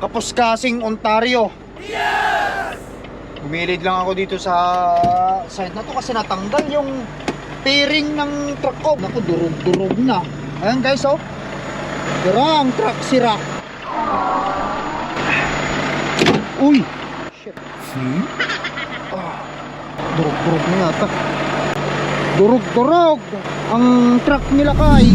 Kapuskasing, Ontario. Bumilid lang ako dito sa side na to kasi natanggal yung fairing ng truck ko. Naku, durog-durog na. Ayan guys, oh. Sira ang truck, sira. Uy! Shit. Durog-durog na yata. Durog-durog ang truck nila kay.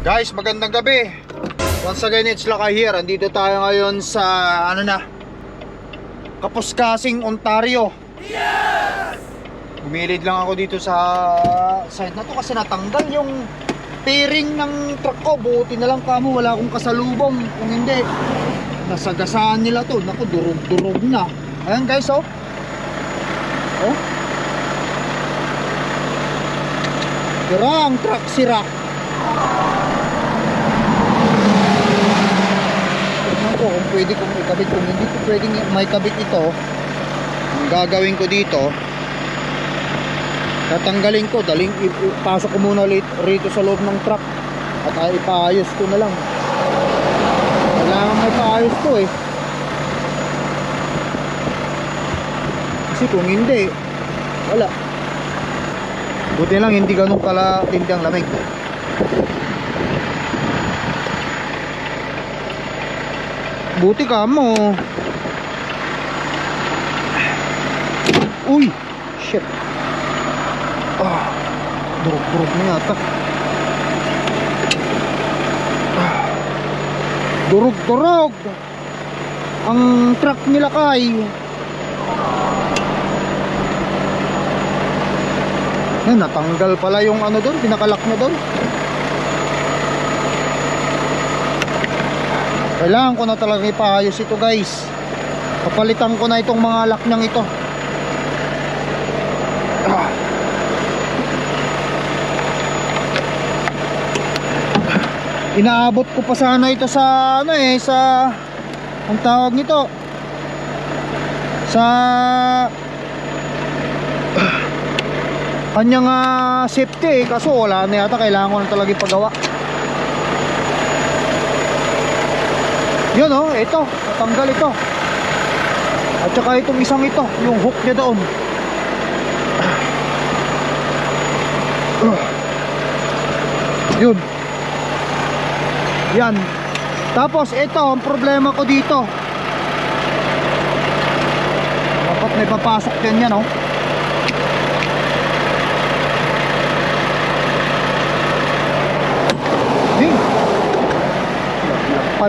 Guys, magandang gabi. Once again, it's Lakay here. Andito tayo ngayon sa Kapuskasing, Ontario. Bumilid lang ako dito sa side na to kasi natanggal yung fairing ng truck ko. Buti na lang kamo wala akong kasalubong. Kung hindi, nasagasaan nila to. Naku, durog-durog na. Ayan guys, oh. Oh. Sira ang truck, sira. Kung pwede kong ikabit, kung hindi ko pwedeng may kabit ito, ang gagawin ko dito, tatanggalin ko, pasok ko muna rito sa loob ng truck at ipaayos ko na lang. Kailangan may paayos ko eh, kasi kung hindi, wala. Buti lang hindi ganun kala tindang lamig. Buti ka mo. Uy, shit. Durog-durog na yata. Durog-durog ang truck nila kay. Natanggal pala yung ano doon, pinakalak na doon. Kailangan ko na talaga ipaayos ito guys. Papalitan ko na itong mga lock niyang ito. Inaabot ko pa sana ito sa sa ang tawag nito, sa kanyang safety kaso wala na yata. Kailangan ko na talaga ipagawa. Yun oh, ito, natanggal ito. At saka itong isang ito, yung hook niya doon. Yun. Yan. Tapos ito, ang problema ko dito. Dapat may papasok din yan oh.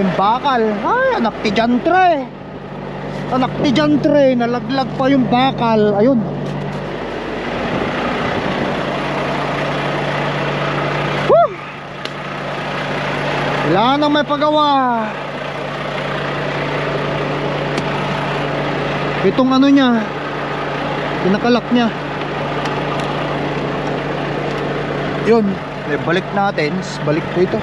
Yung bakal, ay anak ti jantre, anak ti jantre, nalaglag pa yung bakal. Ayun, woo! Kailangan nang may pagawa. Itong ano niya, pinakalak niya. Yun, balik natin, balik ko ito.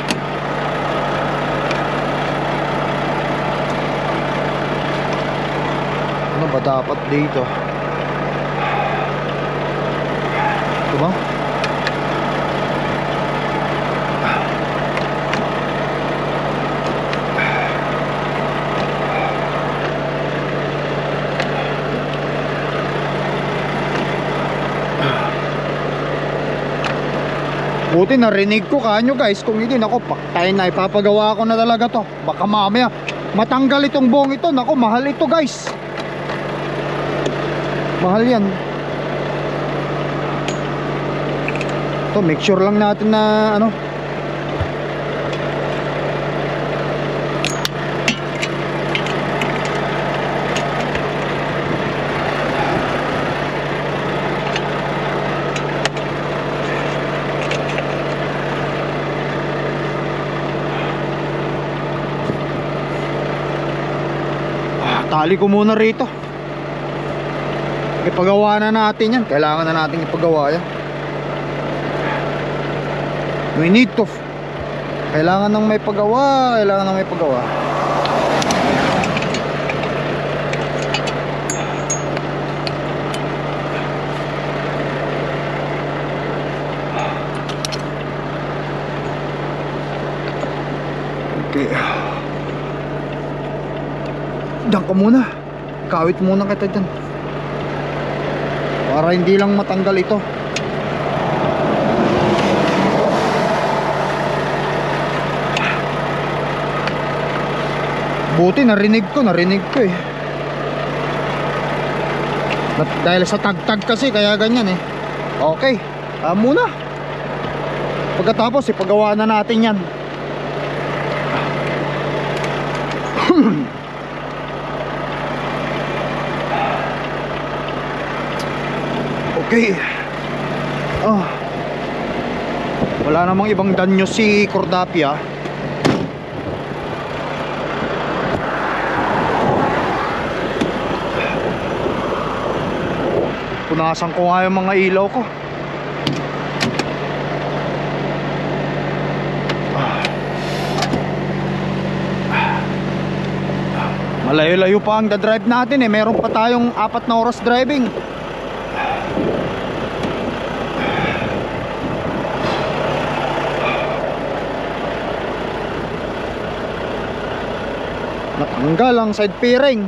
Ano ba dapat dito? Ito ba? Buti narinig ko kanyo guys. Kung hindi, nako, paktayin na. Ipapagawa ko na talaga to. Baka mamaya matanggal itong buong ito. Nako, mahal ito guys. Mahal yan. To, make sure lang natin na ano, tali ko muna rito. Ipagawa na natin yan. Kailangan na natin ipagawa yan. We need to. Kailangan nang may pagawa. Kailangan nang may pagawa. Okay. Diyan ka muna. Kawit muna kita dyan. Para hindi lang matanggal ito. Buti narinig ko eh. Dahil sa tagtag kasi kaya ganyan eh. Okay, muna. Pagkatapos ipagawa na natin yan. Okay. Wala namang ibang danyo si Cordapia. Punasan ko nga yung mga ilaw ko. Malayo-layo pa ang dadrive natin eh. Meron pa tayong 4 na oras driving. Natanggal ang side fairing.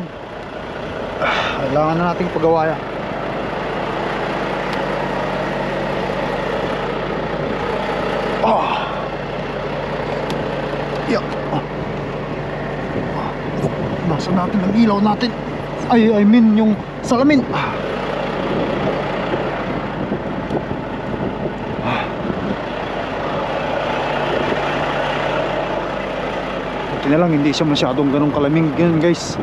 Kailangan na nating pagawa yan. Nasa natin ang ilaw natin. I mean yung salamin. Buti na lang hindi siya masyadong ganong kalamig yan guys.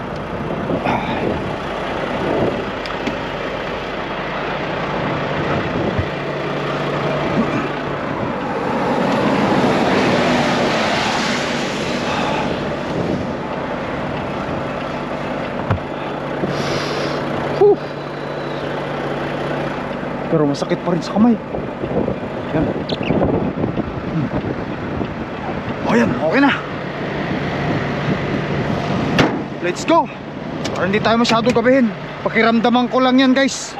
Pero masakit pa rin sa kamay. Yan. Yan, okay na. Let's go. Para hindi tayo masyadong gabihin. Pakiramdaman ko lang yan guys.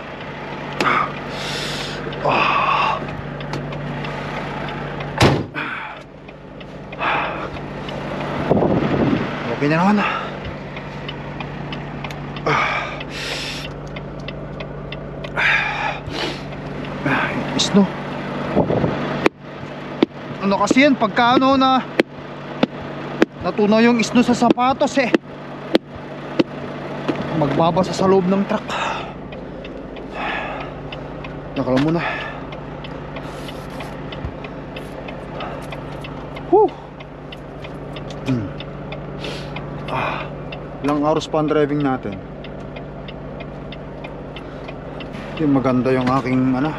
Okay na naman. Isno. Ano kasi yan pagka ano na natunaw yung isno sa sapatos eh, magbabasa sa loob ng truck. Nakala muna. Ilang oras pa ang driving natin. Yung maganda yung aking ano.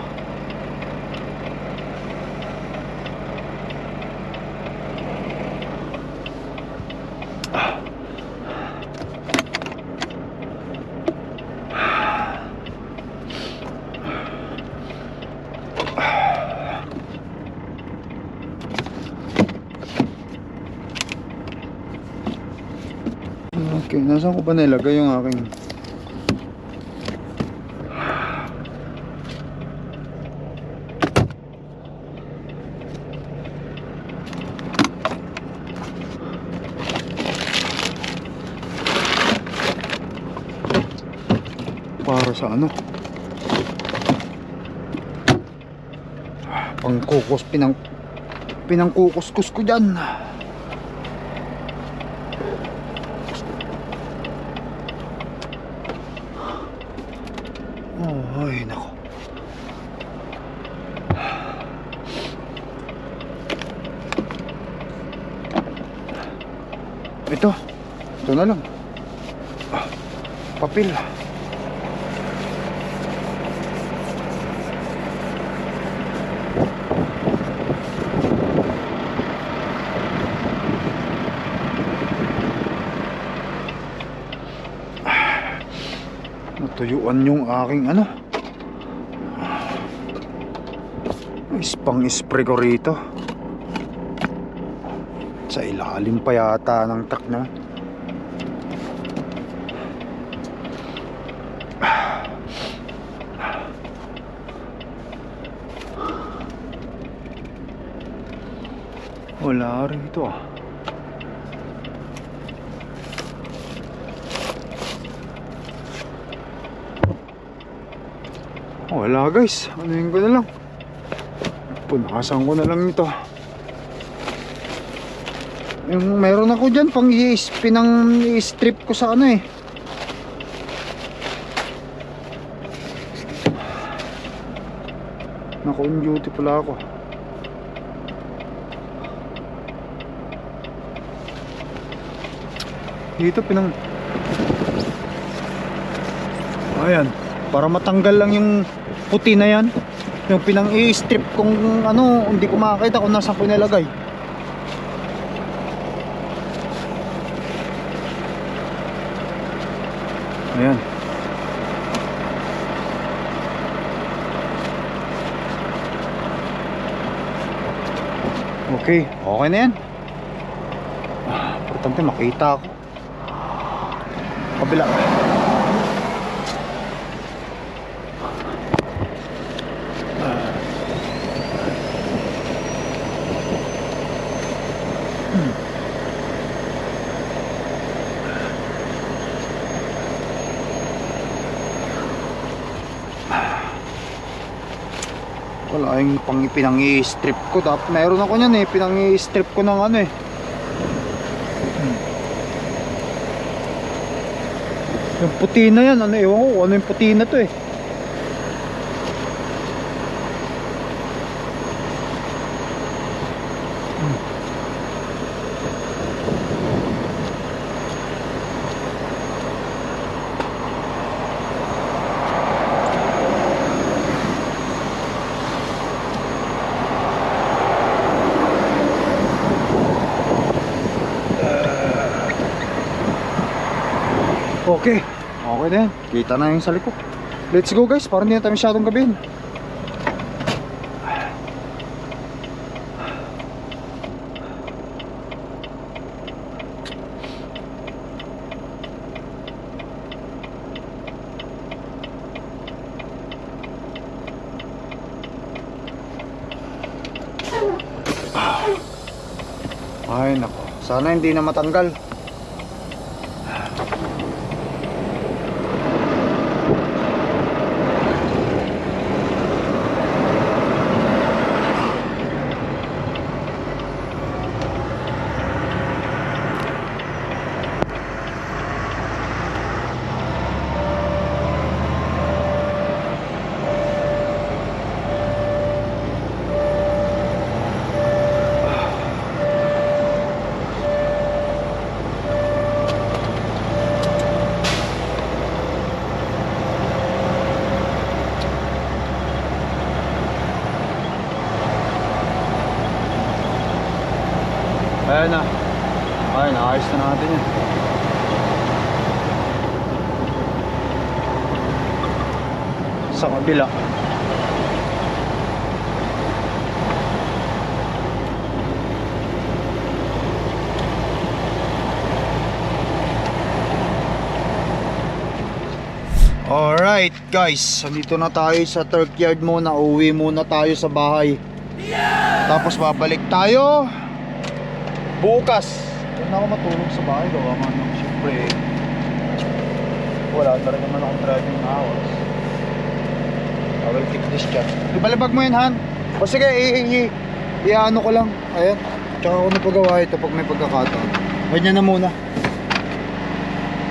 Okay, nasaan ko ba nilagay yung aking para sa ano pangkukos, pinangkukuskus ko dyan. Ay, nako. Ito na lang. Papel. Tuyuan yung aking ano, pang spray ko rito. Sa ilalim pa yata ng truck na. Wala rito ah. Wala guys, anuhin ko na lang. Punasan ko na lang ito. Yung meron ako dyan pang pinang i-strip ko sa ano eh. Naka on duty pala ako. Dito pinang, ayan, para matanggal lang yung puti na yan. Yung pinang i-strip kung ano, hindi ko makakita kung nasa ko nilagay. Ayan. Okay, okay na yan. Importante makita ako. Kabila. Wala yung pang pinang-i-strip ko. Meron ako niyan eh, pinang-i-strip ko ng ano eh. Yung puti na yan, ano, ewan ko ano yung puti na to eh. Okay, okay na yan. Kita na yung sa likod. Let's go guys, para hindi na tayo masyadong gabihin. Ay nako, sana hindi na matanggal. Ayan na. Ayan, ayos na natin yan. Sa kabila. Alright guys, dito na tayo sa turk yard muna. Uwi muna tayo sa bahay. Tapos babalik tayo bukas. Doon ako matulog sa bahay. Gawa man ng syempre wala na rin naman akong driving hours. I will keep this chat. Ibalibag mo yan Han. O sige, i-ano ko lang. Ayan. Tsaka ako napagawa ito pag may pagkakataon. Ganyan na muna.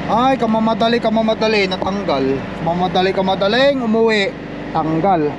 Ay, kamamadali, natanggal. Madaling umuwi, tanggal.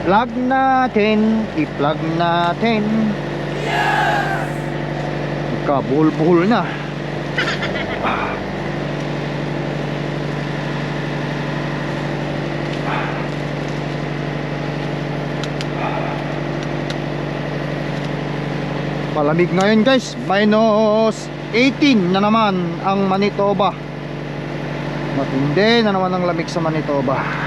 Plug natin, i-plug natin. Nagkabuhol-buhol na. Palamig ngayon guys, minus 18 na naman ang Manitoba. Matindi na naman ang lamig sa Manitoba.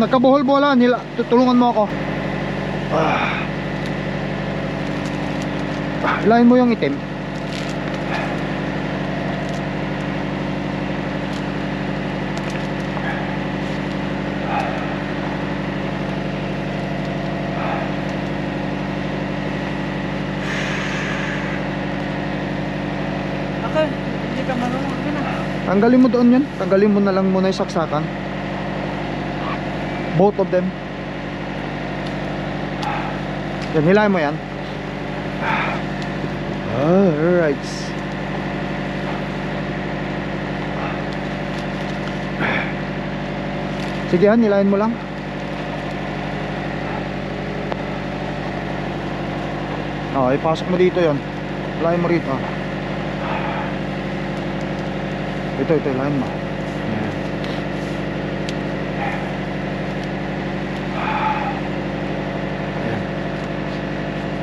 Nagkabuhol-buholan nila. Tulungan mo ako. Hilahin mo yung itim. Okay, hindi ka marunong na. Tanggalin mo doon yun. Tanggalin mo na lang muna yung saksakan. Both of them. Yan, hilahin mo yan. Alright. Sige han, hilahin mo lang. Ipasok mo dito yon. Hilahin mo rito. Ito, hilahin mo.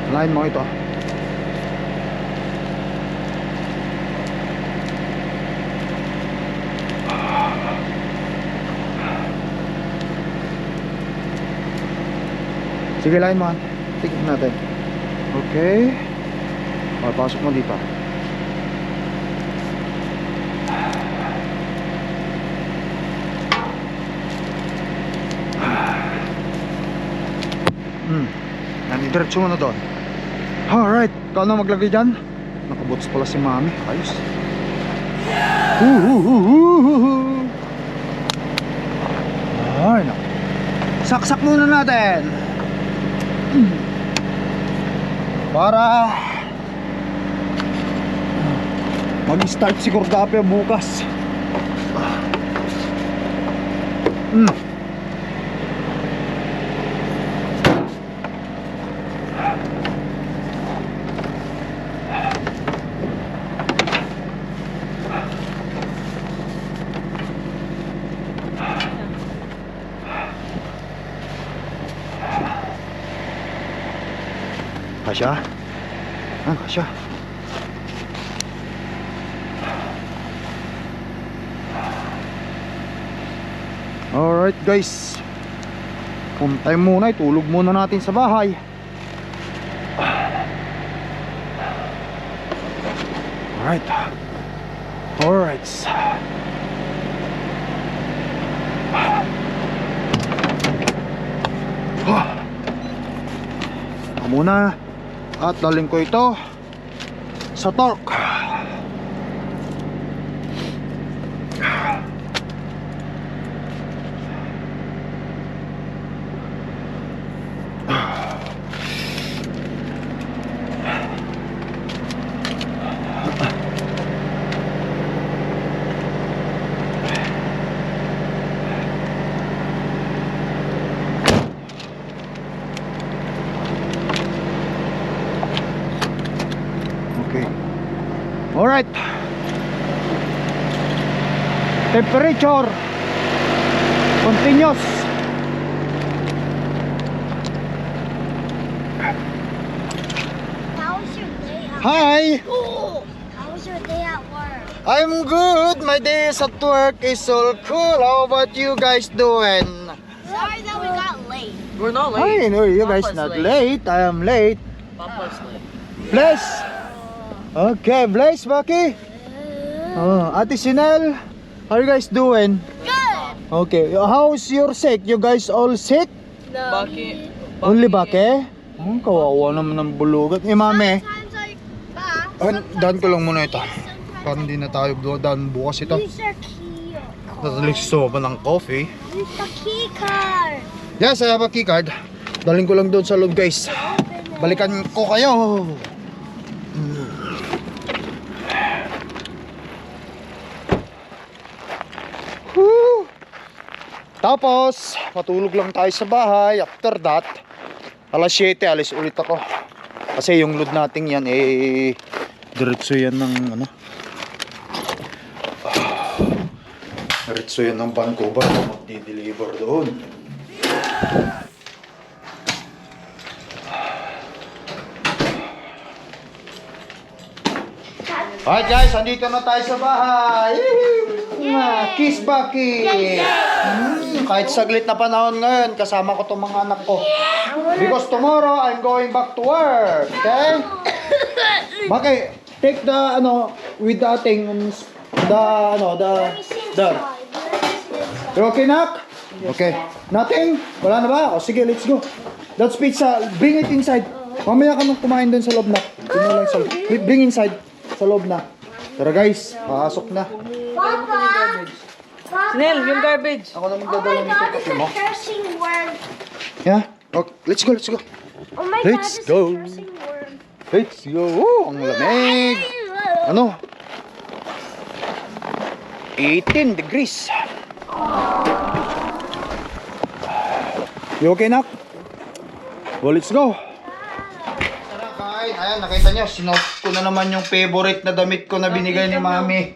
Hilahin mo ito. Sige, hilahin mo. Tignan natin. Okay. Pasok mo dito. Yan, idiretso mo na doon. Alright, ikaw na maglagay dyan. Nakabots pala si mami. Ayos. Ay, no. Saksak muna natin para mag-start si Cordapia bukas. Kasya? Kasya. Alright guys, home time muna, itulog muna natin sa bahay. Alright. Alright. Muna. At dalhin ko ito sa torque. Alright. Temperature continuous. How was your day at Hi. How was your day at work? I'm good. My days at work is so cool. How about you guys doing? Sorry that we got late. We're not I late. know you guys Papa's not late. I am late. Papa's late. Bless. Okay, Bless, Baki. Ate Sinel, how you guys doing? Good. Okay, how's your sick? You guys all sick? No. Baki. Only Baki? Kawawa naman ng bulugan. Mami. Sometimes I fast. Daan ko lang muna ito. Para hindi na tayo daan bukas ito. These are cute. Natalisto ba ng coffee? Use the key card. Yes, I have a keycard. Daling ko lang doon sa loob, guys. Balikan ko kayo. Woo! Tapos, matulog lang tayo sa bahay. After that, alas 7, alis ulit ako. Kasi yung load natin yan, diretso yan ng ano. Diretso yan ng Vancouver. Magdi-deliver doon. Alright guys, andito na tayo sa bahay. Kiss Bucky. Kahit saglit na panahon ngayon, kasama ko tong mga anak ko. Because tomorrow, I'm going back to work. Okay? Bakit? Take the, with the thing, the. You okay, Nak? Okay. Nothing? Wala na ba? O sige, let's go. That's pizza. Bring it inside. Mamaya ka nang kumain doon sa loob na. Bring inside. Sa loob na. Tara guys, pasok na. Papa. Snell, yung garbage. Ako na Oh magdadala my nito God, kasi it's a mo. cursing word. Yeah? Okay, let's go, let's go. Oh my Let's God, it's go. a cursing word. Let's go. Oh, ang lamig. Ano? 18 degrees. You okay, Nak? Well, let's go. Tara, kain. Ayan, nakita nyo, sinuot ko na naman yung favorite na damit ko na binigay ni Mami.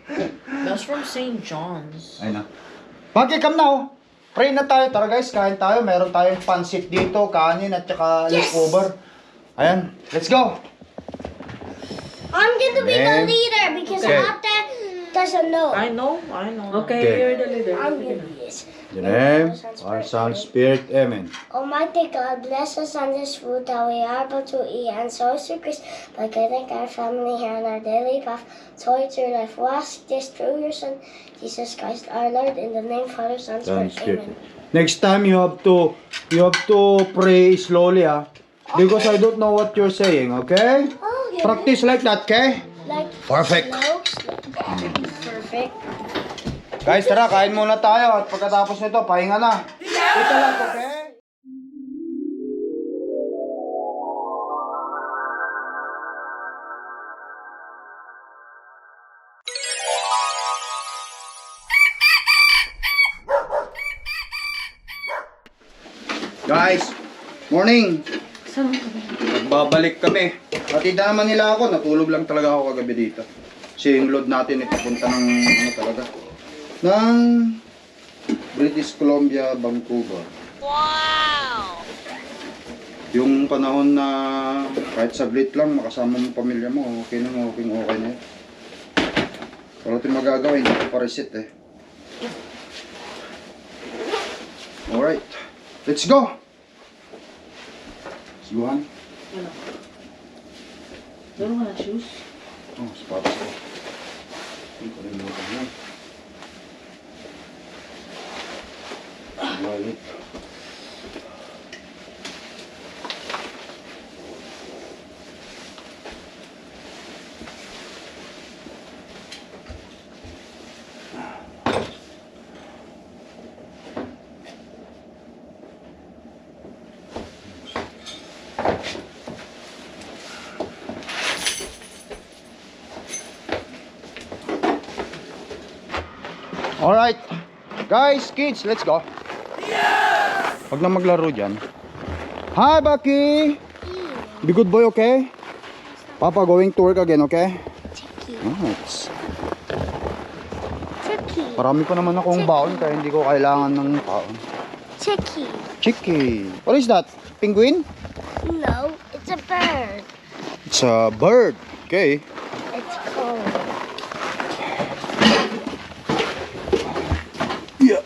That's from St. John's. Ayun na. Bakit come now? Pray na tayo. Tara guys, kain tayo. Meron tayong pansit dito, kanin at saka leftover. Ayan, let's go. I'm gonna be the Amen. leader because Okay. Ate doesn't know. I know. Okay, Okay. you're the leader. I'm gonna be it. In the name, our Son, Spirit, Amen. Almighty God, bless us on this food that we are able to eat, and so is your grace by guiding our family here on our daily path towards your life. We ask this through your Son, Jesus Christ, our Lord, in the name, Father, Son, Son, Spirit. Spirit. Amen. Next time you have to pray slowly, because I don't know what you're saying, okay? Oh, yeah. Practice like that, okay? Like Perfect. slow, slow. Perfect. Guys, tara, kain muna tayo at pagkatapos nito, pahinga na. Ito lang, okay? Guys, morning. Nagbabalik kami. Hatid na naman nila ako, natulog lang talaga ako kagabi dito. Kasi yung load natin ipapunta ng talaga. Ng British Columbia, Vancouver. Wow! Yung panahon na kahit saglit lang makasama mo pamilya mo, okay na okay na yun. Wala tayong magagawa, hindi ko pa-reset eh. Alright, let's go! Siguhan? Meron ka na shoes? Oh, sapatos ko. Hindi ko limutan yan. Wallet. Alright, guys, kids, let's go. Huwag na maglaro dyan. Hi, Bucky! Be good boy, okay? Papa going to work again, okay? Chicky. Nice. Chicky. Marami pa naman akong baon kaya hindi ko kailangan ng baon. Chicky. Chicky. What is that? Penguin? No, it's a bird. It's a bird. Okay. It's cold. Yeah.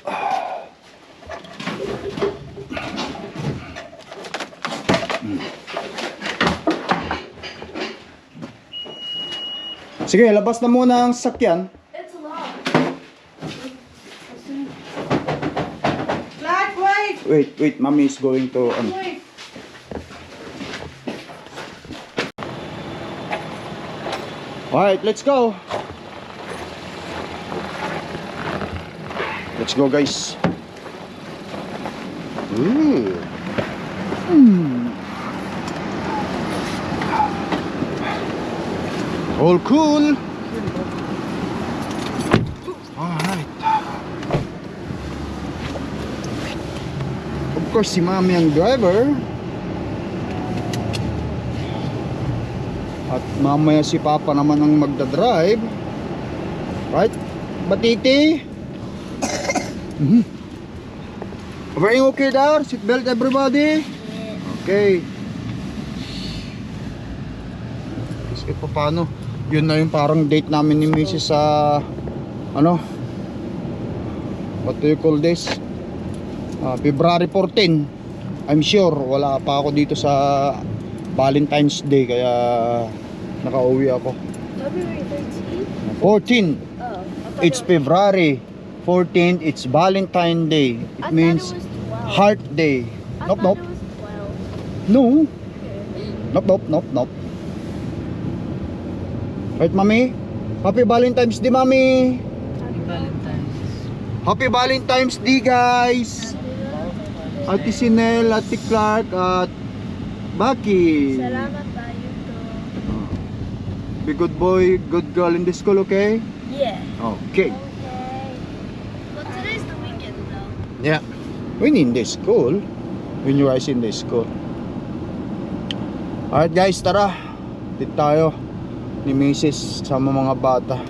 Sige, labas na muna ang sasakyan. Clark, wait! Wait, mommy is going to Wait! Alright, let's go. Let's go, guys. All cool. Alright. Of course, si Mami ang driver. At mamaya si Papa naman ang magdadrive. Right? Batiti? Everything okay there? Seatbelt everybody? Okay. Kasi paano? Yun na yung parang date namin ni Mrs. sa ano? What do you call this? February 14. I'm sure wala pa ako dito sa Valentine's Day kaya nakauwi ako. February 13th? 14. Oh. It's February 14th. It's Valentine Day. It means Heart Day. Nope, nope. It was 12. No. Nope, nope, nope, nope. Right, Mami? Happy Valentine's Day, Mami. Happy Valentine's Day, guys. Ate Sinel, Ate Clark, at Baki. Salamat tayo to. Be good boy, good girl in the school, okay? Yeah. Okay. Okay. But today's the weekend though. Yeah. When in the school, when you guys in the school. Alright guys, tara. Dito tayo ni Mrs. sama mga bata.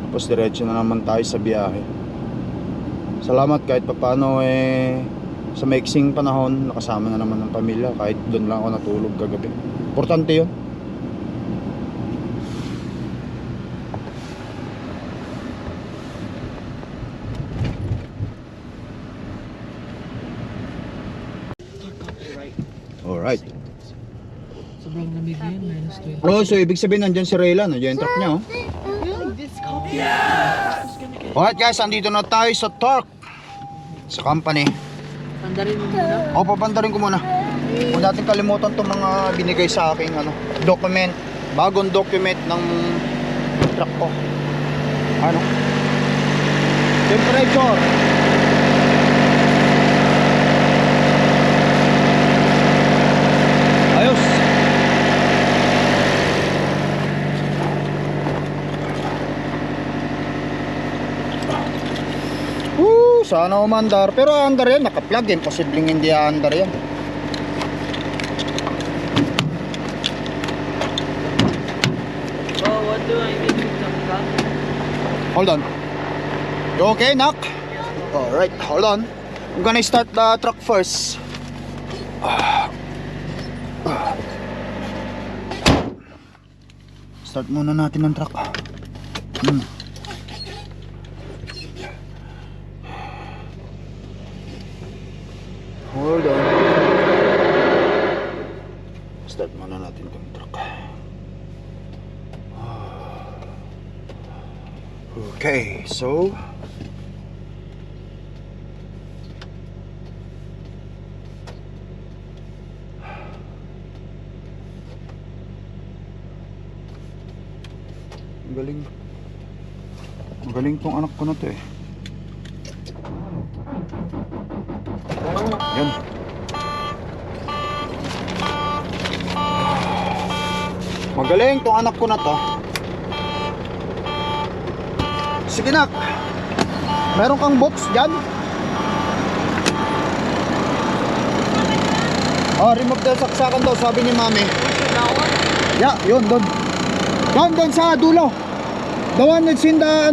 Tapos diretso na naman tayo sa biyahe. Salamat kahit papano sa maiksing panahon nakasama na naman ng pamilya. Kahit doon lang ako natulog kagabi. Importante yun. Alright. Sobrang lamig yun, minus 20. Oh, so ibig sabihin nandyan si Rayla, nandiyan yung truck niya, oh. Alright guys, andito na tayo sa Torque sa company. Pandarin mo muna. O, papandarin ko muna. Kung natin kalimutan itong mga binigay sa aking document, bagong document ng truck ko. Ano? Temperature. Ayos. Sana umandar. Pero andar yan, naka-plug. Imposibleng hindi andar yan. Oh, what do I need to plug? Hold on. You okay, Nak? Alright, hold on. I'm gonna start the truck first. Start muna natin ang truck. Hold on. Start muna natin ang truck. Okay, so Magaling tong anak ko na to eh. Yan. Magaling tong anak ko na to. Sige nak. Meron kang box dyan? Oh, remove the saksakan daw, sabi ni Mami. Yeah, yun, doon. Doon sa dulo. The one that's in the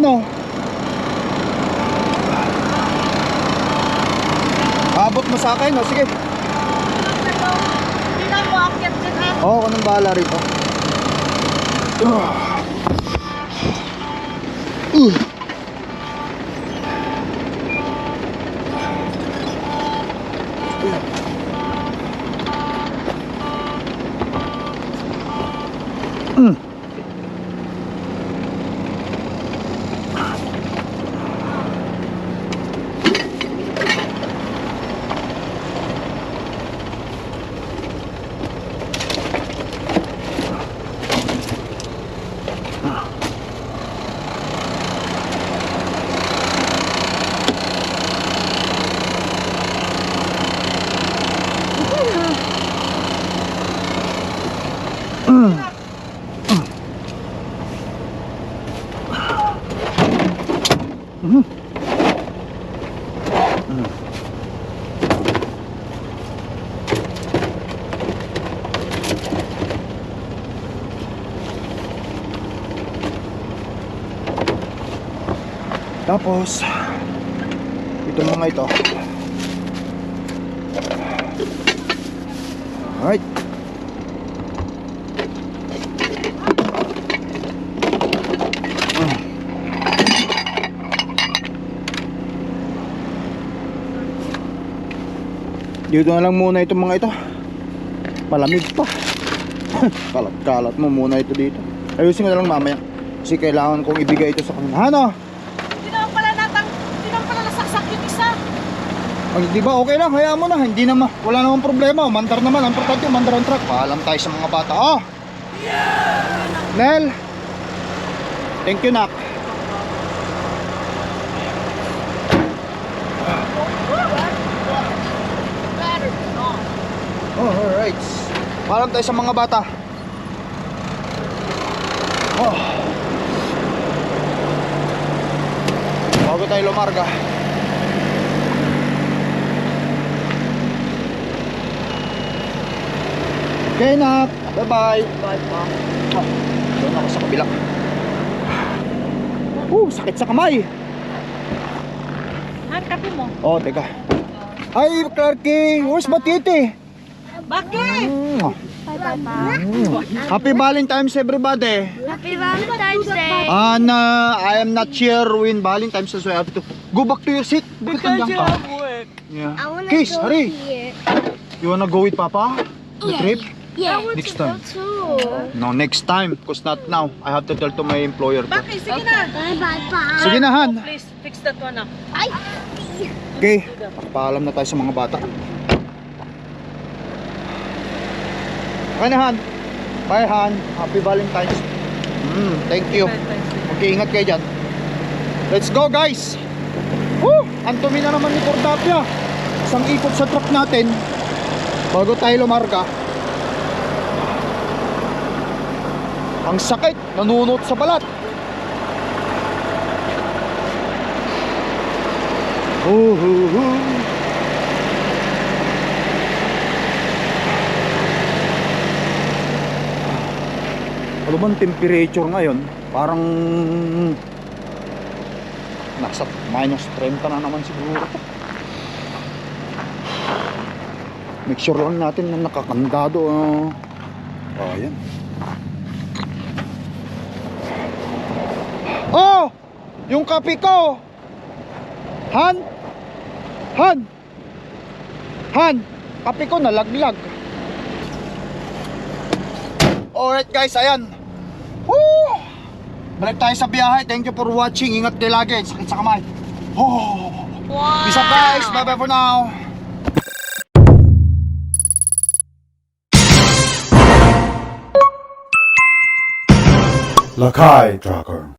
abot mo sa akin, sige. Hindi na mo akit dyan ha. Oo, ako nang bahala rito. Tapos ito mga ito. Alright. Dito na lang muna itong mga ito. Malamig pa. Kalat-kalat mo muna ito dito. Ayusin ko na lang mamaya. Kasi kailangan kong ibigay ito sa kanila. Ano? Hindi naman pala nasaksak yung isa. Ay, di ba okay lang? Hayaan mo na. Hindi naman. Wala namang problema. Mandar naman. Ang importante mandar ang truck. Paalam tayo sa mga bata. Oh! Nel! Thank you, Nak. Oh, alright. Paalam tayo sa mga bata. Oh. Bago tayo lumarga. Okay, Nak. Bye-bye. Bye pa. Doon ako sa kabila. Sakit sa kamay. Han, kape mo. Oh, teka. Hi, Clarky. Where's Batiti? Bakit? Happy Valentine's, everybody. Happy Valentine's Day. And I am not sure when Valentine's, so I have to go back to your seat. Bakit nandiyan ka? work. Yeah. I wanna Kiss, go hurry. here. You wanna go with Papa? The trip? Yeah. Next time. Too. No, next time. Because not now. I have to tell to my employer to. Bakit? Sige na. Bye bye. Sige na, Han. Please, fix that one up. Okay. Paalam na tayo sa mga bata. Okay na, Han. Bye, Han. Happy Valentine's. Thank you. Okay, ingat kayo dyan. Let's go, guys. Woo! Antumi na naman ni Cordapia. Isang ikot sa truck natin bago tayo lumarga. Ang sakit, nanunot sa balat. Ano bang temperature ngayon? Parang nasa minus 30 na naman siguro. Make sure lang natin na nakakandado. Ayan. Oh! Yung kape ko! Han! Han! Han! Kape ko nalaglag. Alright guys, ayan. Woo! Balik tayo sa biyahe. Thank you for watching. Ingat kayo lagi. Sakit sa kamay. Oh! Wow! Peace out guys. Bye bye for now. Lakai Tracker.